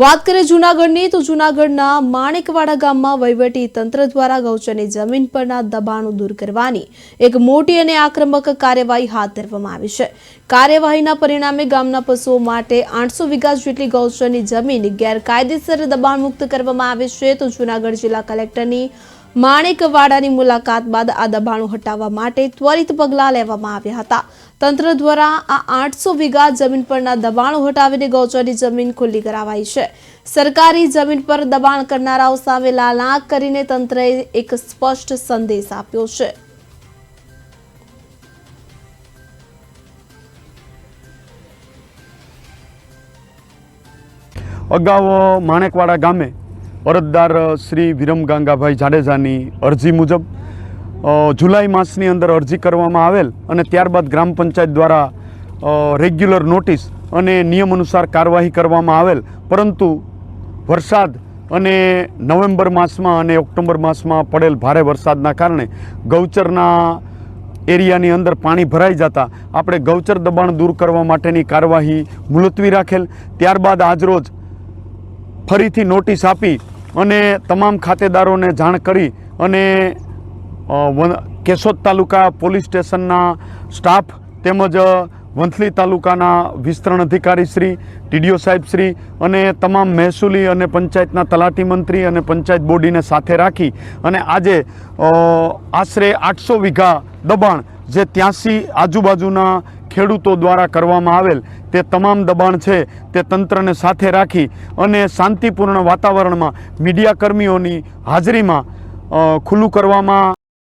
વાત કરીએ જૂનાગઢની તો જૂનાગઢના માણેકવાડા ગામમાં વહીવટી તંત્ર દ્વારા ગૌચરની જમીન પરના દબાણો દૂર કરવાની એક મોટી અને આક્રમક કાર્યવાહી હાથ ધરવામાં આવી છે। કાર્યવાહીના પરિણામે ગામના પશુઓ માટે 800 વીઘા જેટલી ગૌચરની જમીન ગેરકાયદેસર દબાણ મુક્ત કરવામાં આવી છે। તો જૂનાગઢ જિલ્લા કલેક્ટરની માણેકવાડાની મુલાકાત બાદ આ દબાણો હટાવવા માટે ત્વરિત પગલાં લેવામાં આવ્યા હતા। તંત્ર દ્વારા આ 800 વીઘા જમીન પરના દબાણો હટાવીને ગૌચરની જમીન ખુલ્લી કરાવાઈ છે। સરકારી જમીન પર દબાણ કરનારાઓ સામે લાલાંક કરીને તંત્રએ એક સ્પષ્ટ સંદેશ આપ્યો છે। અગાઉ માણેકવાડા ગામે અરજદાર શ્રી વિરમ ગાંગાભાઈ જાડેજાની અરજી મુજબ જુલાઈ માસની અંદર અરજી કરવામાં આવેલ અને ત્યારબાદ ગ્રામ પંચાયત દ્વારા રેગ્યુલર નોટિસ અને નિયમ અનુસાર કાર્યવાહી કરવામાં આવેલ, પરંતુ વરસાદ અને નવેમ્બર માસમાં અને ઓક્ટોબર માસમાં પડેલ ભારે વરસાદના કારણે ગૌચરના એરિયાની અંદર પાણી ભરાઈ જતા આપણે ગૌચર દબાણ દૂર કરવા માટેની કાર્યવાહી મુલતવી રાખેલ। ત્યારબાદ આજરોજ ફરીથી નોટિસ આપી અને તમામ ખાતેદારોને જાણ કરી અને કેશોદ તાલુકા પોલીસ સ્ટેશનના સ્ટાફ તેમજ વંથલી તાલુકાના વિસ્તરણ અધિકારી શ્રી, ટીડીઓ સાહેબ શ્રી અને તમામ મહેસૂલી અને પંચાયતના તલાટી મંત્રી અને પંચાયત બોડીને સાથે રાખી અને આજે આશરે 800 વીઘા દબાણ જે 83 આજુબાજુના ખેડૂતો દ્વારા કરવામાં આવેલ તે તમામ દબાણ છે તે તંત્રને સાથે રાખી અને શાંતિપૂર્ણ વાતાવરણમાં મીડિયા કર્મીઓની હાજરીમાં ખુલ્લું કરવામાં